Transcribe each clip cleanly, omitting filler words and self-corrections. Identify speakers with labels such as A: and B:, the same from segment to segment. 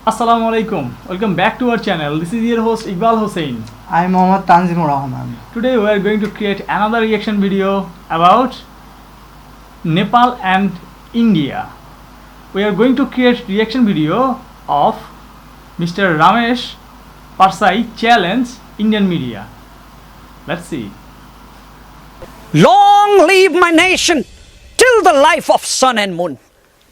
A: Assalamu alaikum. Welcome back to our channel. This is your host Iqbal Hussain.
B: I'm Mohammad Tanzimur Rahman.
A: Today we are going to create another reaction video about Nepal and India. We are going to create reaction video of Mr. Ramesh Parsai challenge Indian media. Let's see.
C: Long live my nation till the life of sun and moon.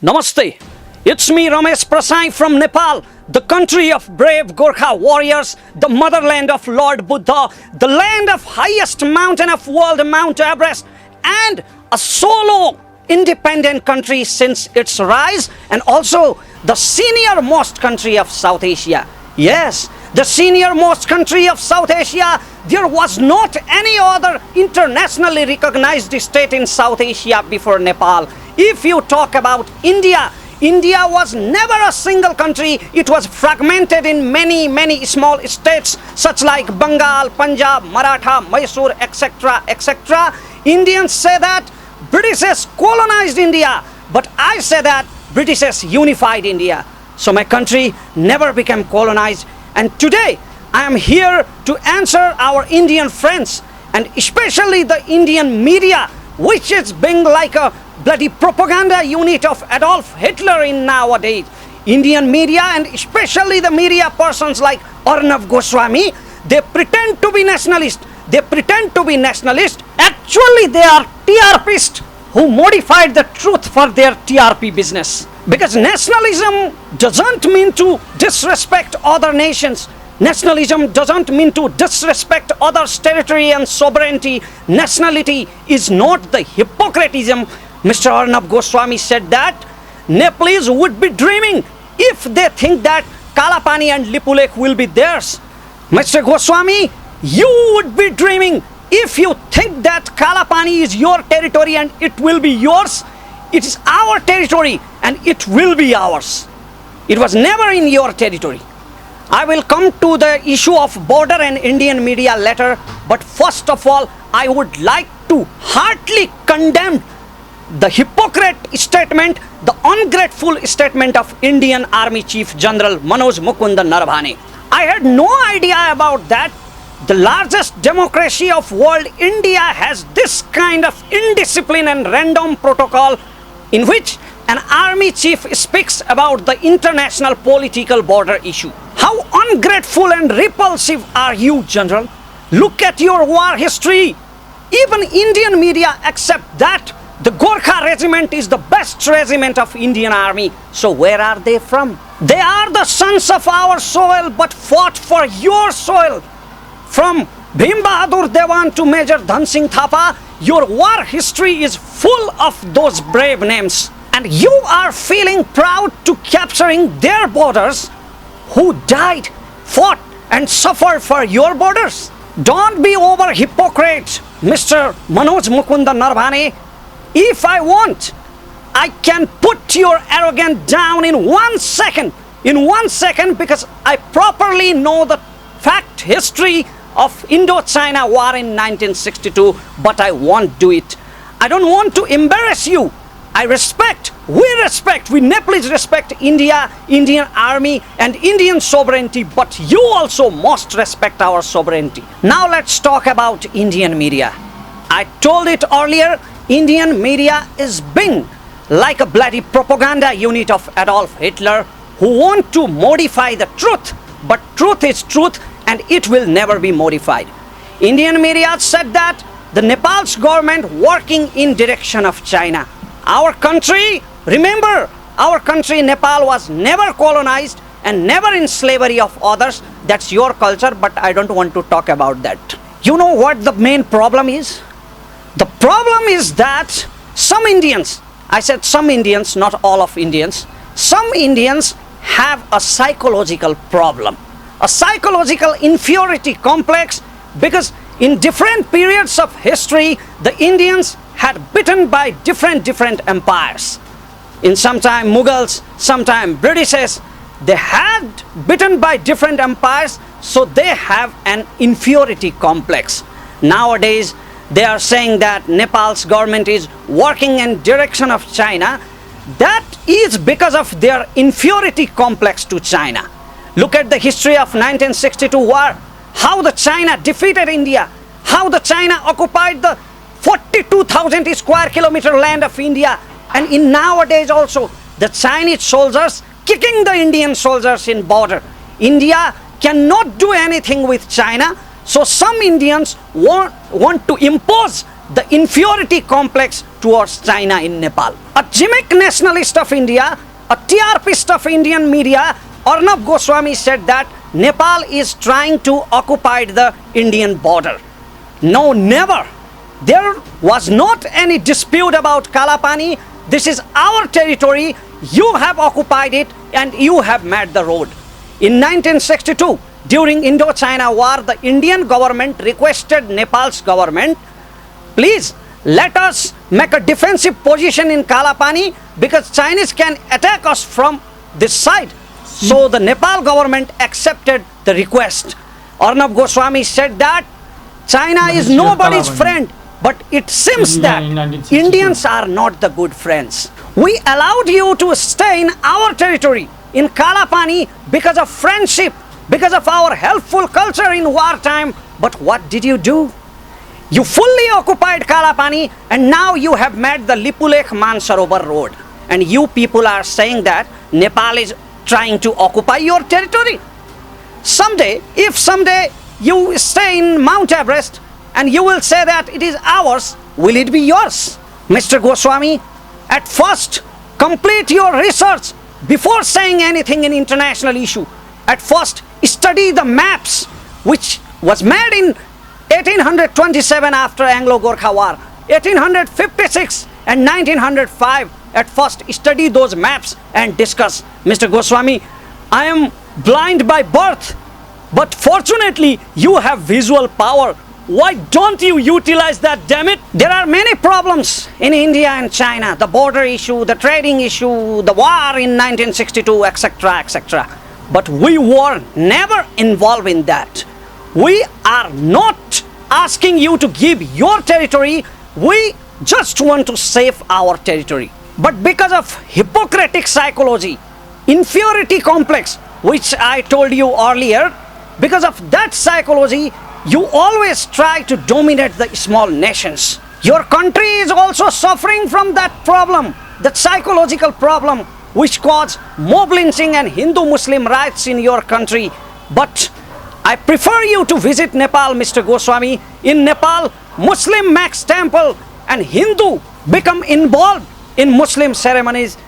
C: Namaste. It's me Ramesh Parsai from Nepal, the country of brave Gorkha warriors, the motherland of Lord Buddha, the land of highest mountain of world, Mount Everest, and a solo independent country since its rise, and also the senior most country of South Asia. Yes, the senior most country of South Asia. There was not any other internationally recognized state in South Asia before Nepal. If you talk about India, India was never a single country. It was fragmented in many small states such like Bengal, Punjab, Maratha, Mysore, etc. etc. Indians say that Britishers colonized India, but I say that Britishers unified India. So my country never became colonized, and today I am here to answer our Indian friends and especially the Indian media, which is being like a bloody propaganda unit of Adolf Hitler in nowadays. Indian media and especially the media persons like Arnab Goswami, they pretend to be nationalist. They pretend to be nationalist. Actually, they are TRPists who modified the truth for their TRP business. Because nationalism doesn't mean to disrespect other nations. Nationalism doesn't mean to disrespect others' territory and sovereignty. Nationality is not the hypocritism. Mr. Arnab Goswami said that Nepalese would be dreaming if they think that Kalapani and Lipulekh will be theirs. Mr. Goswami, you would be dreaming if you think that Kalapani is your territory and it will be yours. It is our territory and it will be ours. It was never in your territory. I will come to the issue of border and Indian media later, but first of all, I would like to heartily condemn the hypocrite statement, the ungrateful statement of Indian Army Chief General Manoj Mukund Naravane. I had no idea about that. The largest democracy of world, India, has this kind of indiscipline and random protocol in which an army chief speaks about the international political border issue. How ungrateful and repulsive are you, General? Look at your war history. Even Indian media accept that the Gorkha regiment is the best regiment of Indian army. So where are they from? They are the sons of our soil but fought for your soil. From Bhim Bahadur Dewan to Major Dhan Singh Thapa, your war history is full of those brave names. And you are feeling proud to capturing their borders who died, fought and suffered for your borders. Don't be over hypocrite, Mr. Manoj Mukund Naravane. If I want, I can put your arrogance down in 1 second. In 1 second, because I properly know the fact history of Indochina war in 1962, but I won't do it. I don't want to embarrass you. We Nepalese respect India, Indian army and Indian sovereignty, but you also must respect our sovereignty. Now let's talk about Indian media. I told it earlier, Indian media is being like a bloody propaganda unit of Adolf Hitler who want to modify the truth, but truth is truth and it will never be modified. Indian media said that the Nepal's government working in direction of China. Our country, remember, our country Nepal was never colonized and never in slavery of others. That's your culture, but I don't want to talk about that. You know what the main problem is? The problem is that some Indians, I said some Indians, not all of Indians, some Indians have a psychological problem, a psychological inferiority complex, because in different periods of history, the Indians had bitten by different empires. In sometime Mughals, sometime Britishers, they had bitten by different empires, so they have an inferiority complex. Nowadays, they are saying that Nepal's government is working in direction of China. That is because of their inferiority complex to China. Look at the history of 1962 war, how the China defeated India, how the China occupied the 42,000 square kilometer land of India, and in nowadays also the Chinese soldiers kicking the Indian soldiers in border. India cannot do anything with China, so some Indians want to impose the inferiority complex towards China in Nepal. A gimmick nationalist of India, a TRPist of Indian media, Arnab Goswami said that Nepal is trying to occupy the Indian border. No, never. There was not any dispute about Kalapani. This is our territory. You have occupied it and you have made the road. In 1962, during Indo-China war, the Indian government requested Nepal's government, please let us make a defensive position in Kalapani because Chinese can attack us from this side. So the Nepal government accepted the request. Arnab Goswami said that China is nobody's friend, but it seems that Indians are not the good friends. We allowed you to stay in our territory, in Kalapani, because of friendship, because of our helpful culture in wartime. But what did you do? You fully occupied Kalapani and now you have made the Lipulekh Mansarovar road. And you people are saying that Nepal is trying to occupy your territory. Someday, if someday you stay in Mount Everest and you will say that it is ours, will it be yours? Mr. Goswami, at first, complete your research before saying anything in international issue. At first, study the maps which was made in 1827 after Anglo-Gorkha War, 1856 and 1905. At first, study those maps and discuss. Mr. Goswami, I am blind by birth, but fortunately, you have visual power. Why don't you utilize that, damn it? There are many problems in India and China. The border issue, the trading issue, the war in 1962, etc., etc. But we were never involved in that. We are not asking you to give your territory. We just want to save our territory. But because of Hippocratic psychology, inferiority complex, which I told you earlier, because of that psychology, you always try to dominate the small nations. Your country is also suffering from that problem, that psychological problem which caused mob lynching and Hindu-Muslim riots in your country. But I prefer you to visit Nepal, Mr. Goswami. In Nepal, Muslim makes temple and Hindu become involved in Muslim ceremonies.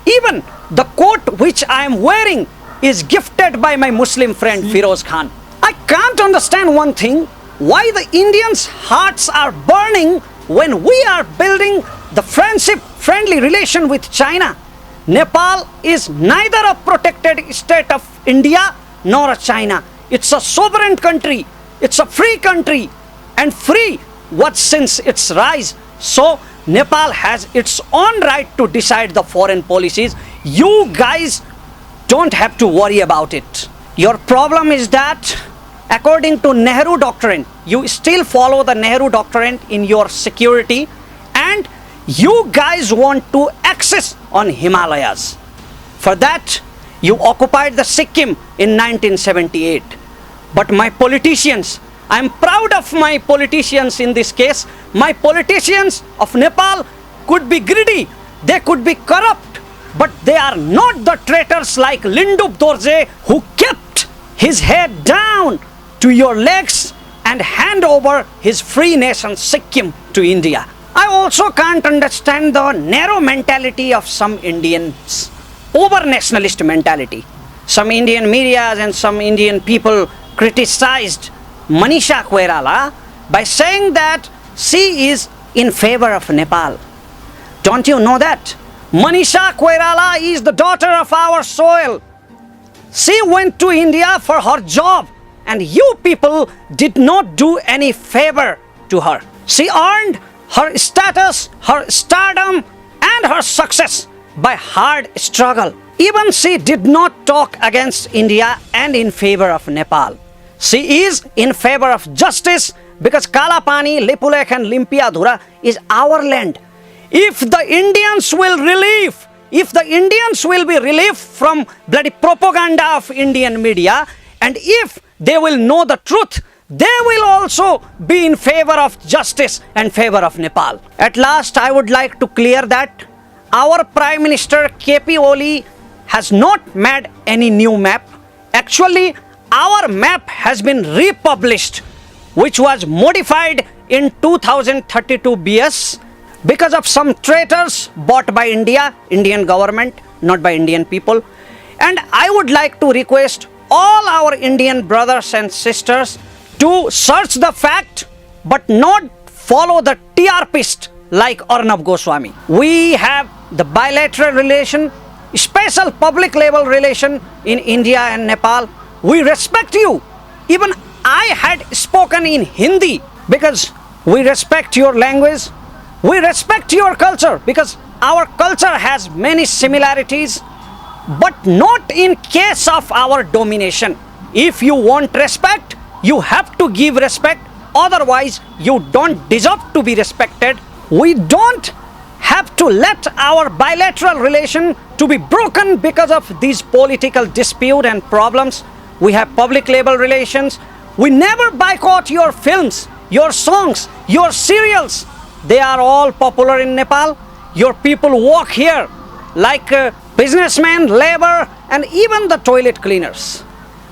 C: Even the coat which I am wearing is gifted by my Muslim friend Firoz Khan. I can't understand one thing, why the Indians' hearts are burning when we are building the friendly relation with China. Nepal is neither a protected state of India nor a China. It's a sovereign country. It's a free country, and free was since its rise. So Nepal has its own right to decide the foreign policies. You guys don't have to worry about it. Your problem is that according to Nehru doctrine, you still follow the Nehru doctrine in your security, and you guys want to access on Himalayas. For that, you occupied the Sikkim in 1978. But my politicians, I am proud of my politicians in this case. My politicians of Nepal could be greedy, they could be corrupt, but they are not the traitors like Lindup Dorje, who kept his head down to your legs and hand over his free nation Sikkim to India. I also can't understand the narrow mentality of some Indians, over-nationalist mentality. Some Indian medias and some Indian people criticized Manisha Koirala by saying that she is in favor of Nepal. Don't you know that? Manisha Koirala is the daughter of our soil. She went to India for her job, and you people did not do any favor to her. She earned her status, her stardom, and her success by hard struggle. Even she did not talk against India and in favor of Nepal. She is in favor of justice because Kalapani, Lipulekh and Limpiadhura is our land. If the Indians will relieve if the Indians will be relieved from bloody propaganda of Indian media, and if they will know the truth, they will also be in favor of justice and favor of Nepal. At last, I would like to clear that our Prime Minister KP Oli has not made any new map. Actually, our map has been republished, which was modified in 2032 BS because of some traitors bought by Indian government, not by Indian people. And I would like to request all our Indian brothers and sisters to search the fact but not follow the TRPist like Arnab Goswami. We have the bilateral relation, special public level relation in India and Nepal. We respect you. Even I had spoken in Hindi because we respect your language. We respect your culture because our culture has many similarities, but not in case of our domination. If you want respect, you have to give respect. Otherwise, you don't deserve to be respected. We don't have to let our bilateral relation to be broken because of these political dispute and problems. We have public level relations. We never boycott your films, your songs, your serials. They are all popular in Nepal. Your people work here like businessmen, labor, and even the toilet cleaners.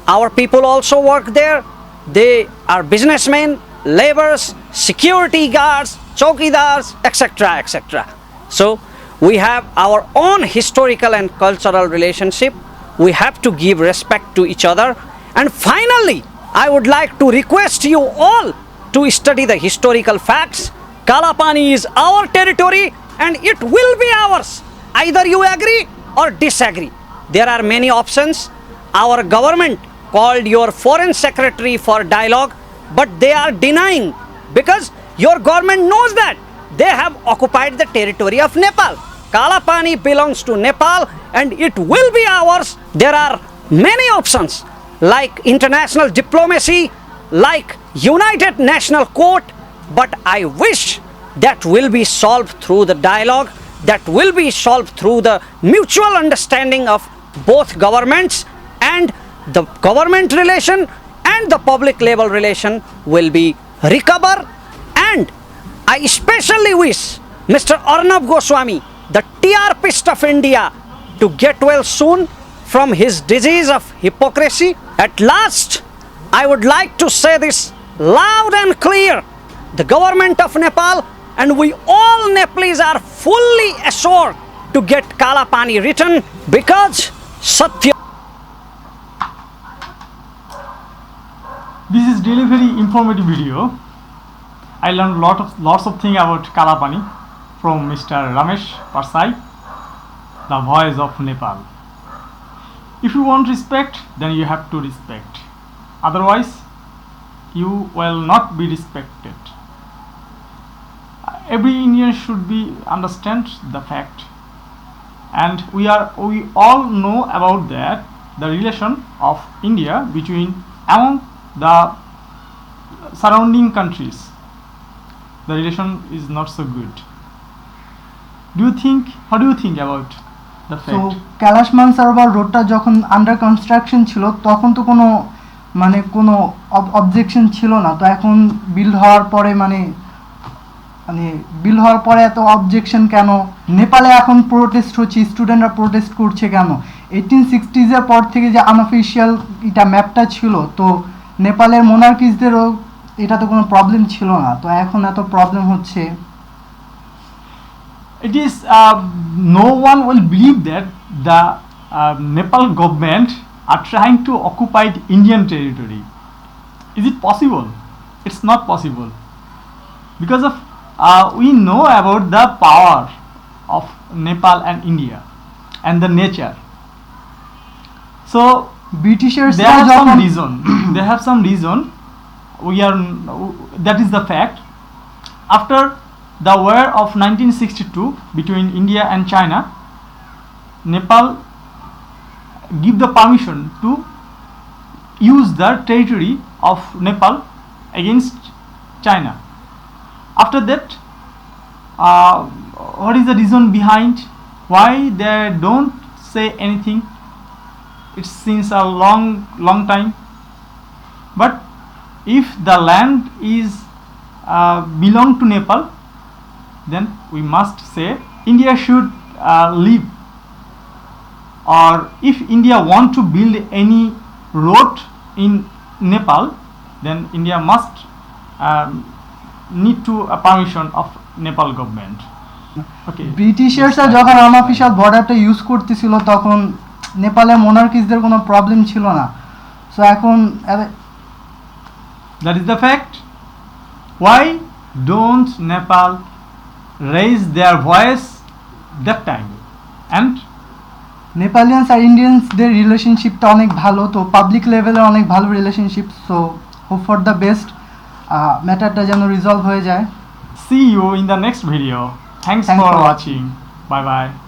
C: Our people also work there. They are businessmen, laborers, security guards, chowkidars, etc., etc. So we have our own historical and cultural relationship. We have to give respect to each other. And finally, I would like to request you all to study the historical facts. Kalapani is our territory and it will be ours. Either you agree or disagree. There are many options. Our government called your foreign secretary for dialogue, but they are denying because your government knows that they have occupied the territory of Nepal. Kalapani belongs to Nepal and it will be ours. There are many options like international diplomacy, like United National Court, but I wish that will be solved through the dialogue, that will be solved through the mutual understanding of both governments, and the government relation and the public level relation will be recovered. And I especially wish Mr. Arnab Goswami, the TRPist of India, to get well soon from his disease of hypocrisy. At last, I would like to say this loud and clear. The government of Nepal and we all Nepalese are fully assured to get Kalapani written because Satya.
A: This is really very informative video. I learned lots of things about Kalapani from Mr. Ramesh Parsai, the voice of Nepal. If you want respect, then you have to respect. Otherwise, you will not be respected. Every Indian should be understand the fact, and we all know about that the relation of India between among the surrounding countries. The relation is not so good. How do you think about the fact?
B: তো ক্যালাশ মানসারোভার রোডটা যখন under construction ছিল তখন তো কোনো objection ছিল না, তো এখন বিল্ড হওয়ার পরে এত অবজেকশন কেন? নেপালে এখন প্রোটেস্ট হচ্ছে, স্টুডেন্টরা প্রোটেস্ট করছে কেন? 1860s পর থেকে যে আনঅফিশিয়াল এটা ম্যাপটা ছিল, তো নেপালের মোনার্কিসদেরও এটা তো কোনো প্রবলেম ছিল না, তো এখন এত প্রবলেম হচ্ছে।
A: It is no one will believe that the Nepal government are trying to occupy Indian territory. Is it possible? It's not possible because of we know about the power of Nepal and India and the nature. So
B: Britishers
A: they have some reason. They have some reason. That is the fact. After the war of 1962 between India and China, Nepal give the permission to use the territory of Nepal against China. After that, what is the reason behind Why they don't say anything? It's since a long time. But if the land is belong to Nepal, then we must say India should leave. Or if India want to build any road in Nepal, then India must need to a permission of Nepal government. Okay.
B: ব্রিটিশার্সরা যখন unofficial বর্ডারটা use করতেছিল তখন নেপালের মোনার্কিসদের কোনো problem ছিল না। So এখন
A: That is the fact. Why don't Nepal raise their voice that time? And
B: নেপালিয়ানস আর ইন্ডিয়ানসদের রিলেশনশিপটা অনেক ভালো, তো পাবলিক লেভেলে অনেক ভালো relationship. So hope for the best, ম্যাটারটা যেন রিজলভ হয়ে যায়।
A: see you in the next video. Thanks
B: Thanks
A: for
B: for
A: watching. Bye bye.